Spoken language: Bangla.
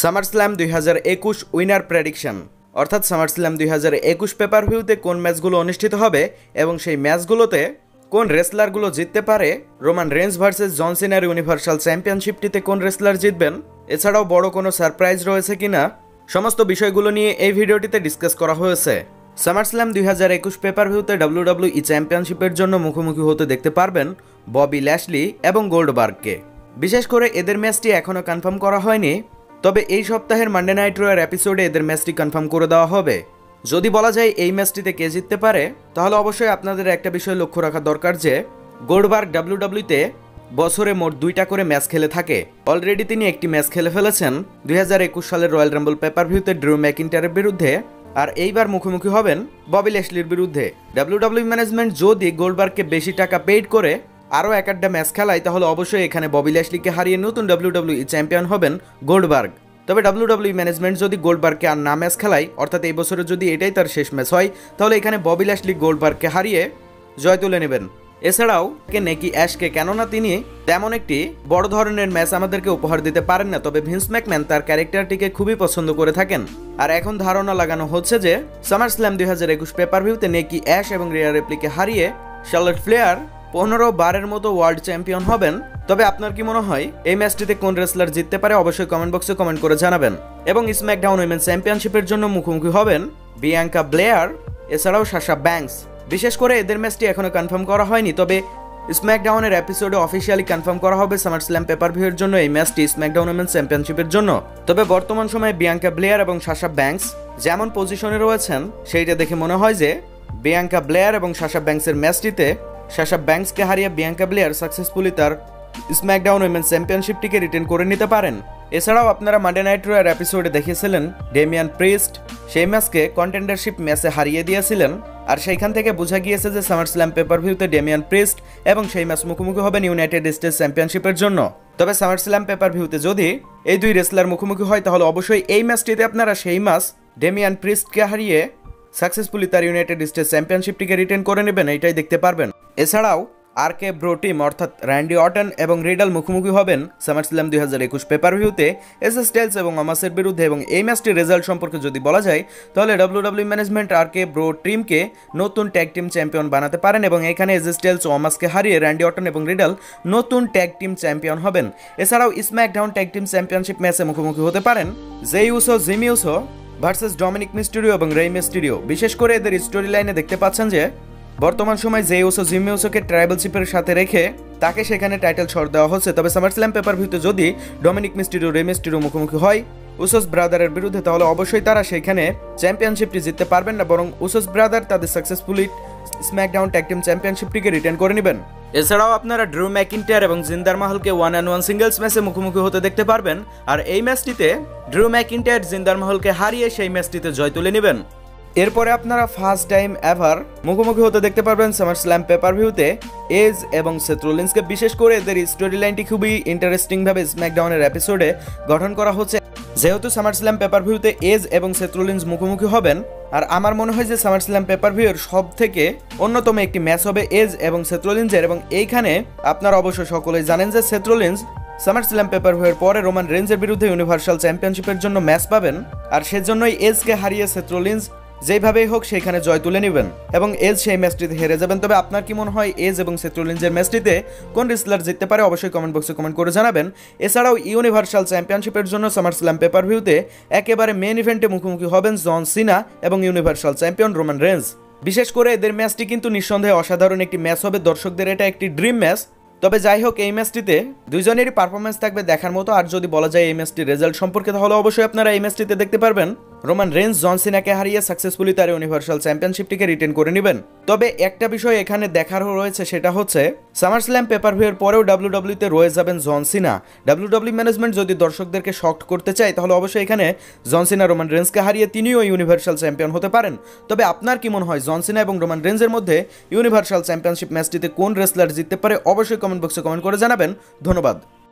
সামারস্ল্যাম 2021 উইনার প্রেডিকশন অর্থাৎ সামারস্ল্যাম 2021 পেপার ভিউতে কোন ম্যাচগুলো অনুষ্ঠিত হবে এবং সেই ম্যাচগুলোতে কোন রেসলারগুলো জিততে পারে, রোমান রেঞ্জ ভার্সেস জন সিনার ইউনিভার্সাল চ্যাম্পিয়নশিপটিতে কোন রেসলার জিতবেন, এছাড়াও বড় কোনো সারপ্রাইজ রয়েছে কিনা, সমস্ত বিষয়গুলো নিয়ে এই ভিডিওটিতে ডিসকাস করা হয়েছে। সামারস্ল্যাম 2021 পেপার ভিউতে WWE চ্যাম্পিয়নশিপের জন্য মুখোমুখি হতে দেখতে পারবেন ববি ল্যাশলি এবং গোল্ডবার্গকে। বিশেষ করে এদের ম্যাচটি এখনও কনফার্ম করা হয়নি, তবে এই সপ্তাহের মানডে নাইট রয়ার এপিসোডে এদের ম্যাচটি কনফার্ম করে দেওয়া হবে। যদি বলা যায় এই ম্যাচটিতে কে জিততে পারে, তাহলে অবশ্যই আপনাদের একটা বিষয় লক্ষ্য রাখা দরকার যে গোল্ডবার্গ ডাব্লিউডাব্লিউতে বছরে মোট 2টা করে ম্যাচ খেলে থাকে। অলরেডি তিনি একটি ম্যাচ খেলে ফেলেছেন 2021 সালের রয়্যাল রাম্বল পেপার ভিউতে ড্রু ম্যাকিন্টায়ারের বিরুদ্ধে, আর এইবার মুখোমুখি হবেন ববি ল্যাশলির বিরুদ্ধে। ডাব্লিউডাব্লিউ ম্যানেজমেন্ট যদি গোল্ডবার্গকে বেশি টাকা পেইড করে আরও এক আধটা ম্যাচ খেলায়, তাহলে অবশ্যই এখানে ববি ল্যাশলিকে হারিয়ে নতুন WWE চ্যাম্পিয়ন হবেন গোল্ডবার্গ। তবে ডাব্লিউডাব্লিউ ম্যানেজমেন্ট যদি গোল্ডবার্গকে আর না ম্যাচ খেলায়, অর্থাৎ এই বছরে যদি এটাই তার শেষ ম্যাচ হয়, তাহলে এখানে ববি ল্যাশলি গোল্ডবার্গকে হারিয়ে জয় তুলে নেবেন। এছাড়াও নেকি অ্যাশকে, কেননা তিনি তেমন একটি বড় ধরনের ম্যাচ আমাদেরকে উপহার দিতে পারেন না, তবে ভিন্স ম্যাকম্যান তার ক্যারেক্টারটিকে খুবই পছন্দ করে থাকেন। আর এখন ধারণা লাগানো হচ্ছে যে সামারস্ল্যাম 2021 পেপার ভিউতে নেকি অ্যাশ এবং রিয়া রিপ্লিকে হারিয়ে শার্লট ফ্লেয়ার 15 বারের মতো ওয়ার্ল্ড চ্যাম্পিয়ন হবেন। তবে আপনার কি মনে হয় এই ম্যাচটিতে কোন রেসলার জিততে পারে, অবশ্যই কমেন্ট বক্সে কমেন্ট করে জানাবেন। এবং স্ম্যাকডাউন উইমেন চ্যাম্পিয়নশিপের জন্য মুখোমুখি হবেন বিয়াঙ্কা ব্লেয়ার এছাড়াও সাশা ব্যাঙ্কস। বিশেষ করে এদের ম্যাচটি এখনো কনফার্ম করা হয়নি, তবে স্ম্যাকডাউনের এপিসোডে অফিসিয়ালি কনফার্ম করা হবে সামারস্ল্যাম পেপার ভিউয়ের জন্য এই ম্যাচটি স্ম্যাকডাউন উইমেন চ্যাম্পিয়নশিপের জন্য। তবে বর্তমান সময়ে বিয়াঙ্কা ব্লেয়ার এবং সাশা ব্যাঙ্কস যেমন পজিশনে রয়েছেন, সেইটা দেখে মনে হয় যে বিয়াঙ্কা ব্লেয়ার এবং সাশা ব্যাঙ্কসের ম্যাচটিতে সাশা ব্যাঙ্কসকে হারিয়ে বিয়াঙ্কা ব্লেয়ার সাকসেসফুলি তার স্ম্যাকডাউন উইমেন চ্যাম্পিয়নশিপটিকে রিটেন করে নিতে পারেন। এছাড়াও আপনারা মানডে নাইট রয়ার এপিসোডে দেখিয়েছিলেন ডেমিয়ান প্রিস্ট সেই ম্যাচকে কন্টেন্ডারশিপ ম্যাচে হারিয়ে দিয়েছিলেন, আর সেইখান থেকে বোঝা গিয়েছে যে সামারস্ল্যাম পেপার ভিউতে ডেমিয়ান প্রিস্ট এবং সেই ম্যাচ মুখোমুখি হবেন ইউনাইটেড স্টেটস চ্যাম্পিয়নশিপের জন্য। তবে সামারস্ল্যাম পেপার ভিউতে যদি এই দুই রেসলার মুখোমুখি হয়, তাহলে অবশ্যই এই ম্যাচটিতে আপনারা সেই ম্যাচ ডেমিয়ান প্রিস্টকে হারিয়ে সাকসেসফুলি তার ইউনাইটেড স্টেটস চ্যাম্পিয়নশিপটিকে রিটেন করে নেবেন, এইটাই দেখতে পারবেন। এছাড়াও আরকে ব্রো টিম অর্থাৎ র্যান্ডি অর্টন এবং রিডল মুখোমুখি হবেন সামারস্ল্যাম 2021 পেপার ভিউতে এস স্টাইলস এবং আমাসের বিরুদ্ধে। এবং এই ম্যাচটির রেজাল্ট সম্পর্কে যদি বলা যায়, তাহলে ডাব্লিউডাব্লিউ ম্যানেজমেন্ট আরকে ব্রো টিমকে নতুন ট্যাগ টিম চ্যাম্পিয়ন বানাতে পারেন এবং এখানে এস স্টাইলস ও আমাসকে হারিয়ে র্যান্ডি অর্টন এবং রিডল নতুন ট্যাগ টিম চ্যাম্পিয়ন হবেন। এছাড়াও স্ম্যাকডাউন ট্যাগ টিম চ্যাম্পিয়নশিপ ম্যাচে মুখোমুখি হতে পারেন Jey Uso, Jimmy Uso versus Dominik Mysterio এবং রেই মিস্টেরিও। বিশেষ করে এদের স্টোরি লাইনে দেখতে পাচ্ছেন যে বর্তমান সময় জেই উসো জিমি উসোকে ট্রাইবালশিপের সাথে রেখে তাকে সেখানে টাইটেল শট দেওয়া হচ্ছে। তবে সামারস্ল্যাম পেপার ভিউতে যদি ডমিনিক মিস্টেরিও রে মিস্টেরিও মুখোমুখি হয় উসোস ব্রাদারের বিরুদ্ধে, তাহলে অবশ্যই তারা সেখানে চ্যাম্পিয়নশিপটি জিততে পারবেন না, বরং উসোস ব্রাদার তাদের সাকসেসফুলি স্ম্যাকডাউন ট্যাগ টিম চ্যাম্পিয়নশিপটিকে রিটেন করে নেবেন। এছাড়াও আপনারা ড্রু ম্যাকিন্টায়ার এবং জিন্দার মাহলকে 1-on-1 সিঙ্গেলস ম্যাচে মুখোমুখি হতে দেখতে পারবেন, আর এই ম্যাচটিতে ড্রু ম্যাকিন্টায়ার জিন্দার মাহলকে হারিয়ে সেই ম্যাচটিতে জয় তুলে নেবেন। এরপরে আপনারা ফার্স্ট টাইম এভার মুখোমুখি হতে দেখতে পারবেন সামারস্ল্যাম পেপার ভিউতে এজ এবং সেথ রোলিন্সকে। বিশেষ করে এদের স্টোরি লাইনটি খুবই ইন্টারেস্টিং ভাবে স্ম্যাকডাউনের এপিসোডে গঠন করা হচ্ছে। যেহেতু সামারস্ল্যাম পেপার ভিউতে এজ এবং সেথ রোলিন্স মুখোমুখি হবেন, আর আমার মনে হয় যে সামারস্ল্যাম পেপার ভিউয়ের সব থেকে অন্যতম একটি ম্যাচ হবে এজ এবং সেথ রোলিন্সের। এবং এইখানে আপনারা অবশ্য সকলেই জানেন যে সেথ রোলিন্স সামারস্ল্যাম পেপার ভিউয়ের পরে রোমান রেঞ্জের বিরুদ্ধে ইউনিভার্সাল চ্যাম্পিয়নশিপের জন্য ম্যাচ পাবেন, আর সেজন্যই এজকে হারিয়ে সেথ রোলিন্স যেভাবেই হোক সেখানে জয় তুলে নেবেন এবং এজ সেই ম্যাচটিতে হেরে যাবেন। তবে আপনার কি মনে হয় এজ এবং সেথ রোলিন্সের ম্যাচটিতে কোন রেসলার জিততে পারে, অবশ্যই কমেন্ট বক্সে কমেন্ট করে জানাবেন। এছাড়াও ইউনিভার্সাল চ্যাম্পিয়নশিপের জন্য সামারস্ল্যাম পেপার ভিউতে একেবারে মেন ইভেন্টে মুখোমুখি হবেন জন সিনা এবং ইউনিভার্সাল চ্যাম্পিয়ন রোমান রেঞ্জ। বিশেষ করে এদের ম্যাচটি কিন্তু নিঃসন্দেহে অসাধারণ একটি ম্যাচ হবে, দর্শকদের এটা একটি ড্রিম ম্যাচ। তবে যাই হোক, এই ম্যাচটিতে দুইজনেরই পারফরমেন্স থাকবে দেখার মতো। আর যদি বলা যায় এই ম্যাচটির রেজাল্ট সম্পর্কে, তাহলে অবশ্যই আপনারা এই ম্যাচটিতে দেখতে পারবেন রোমান রেঞ্জ জন সিনাকে হারিয়ে সাকসেসফুলি তার ইউনিভার্সাল চ্যাম্পিয়নশিপটিকে রিটেন করে নেবেন। তবে একটা বিষয় এখানে দেখার রয়েছে, সেটা হচ্ছে সামারস্ল্যাম পেপার ভিউয়ের পরেও ডাব্লিউডাব্লিউতে রয়ে যাবেন জন সিনা। ডাব্লিউডাব্লিউ ম্যানেজমেন্ট যদি দর্শকদেরকে শক্ট করতে চায়, তাহলে অবশ্যই এখানে জন সিনা রোমান রেঞ্জকে হারিয়ে তিনিও ইউনিভার্সাল চ্যাম্পিয়ন হতে পারেন। তবে আপনার কি মনে হয় জন সিনা এবং রোমান রেঞ্জের মধ্যে ইউনিভার্সাল চ্যাম্পিয়নশিপ ম্যাচটিতে কোন রেসলার জিততে পারে, অবশ্যই কমেন্ট বক্সে কমেন্ট করে জানাবেন। ধন্যবাদ।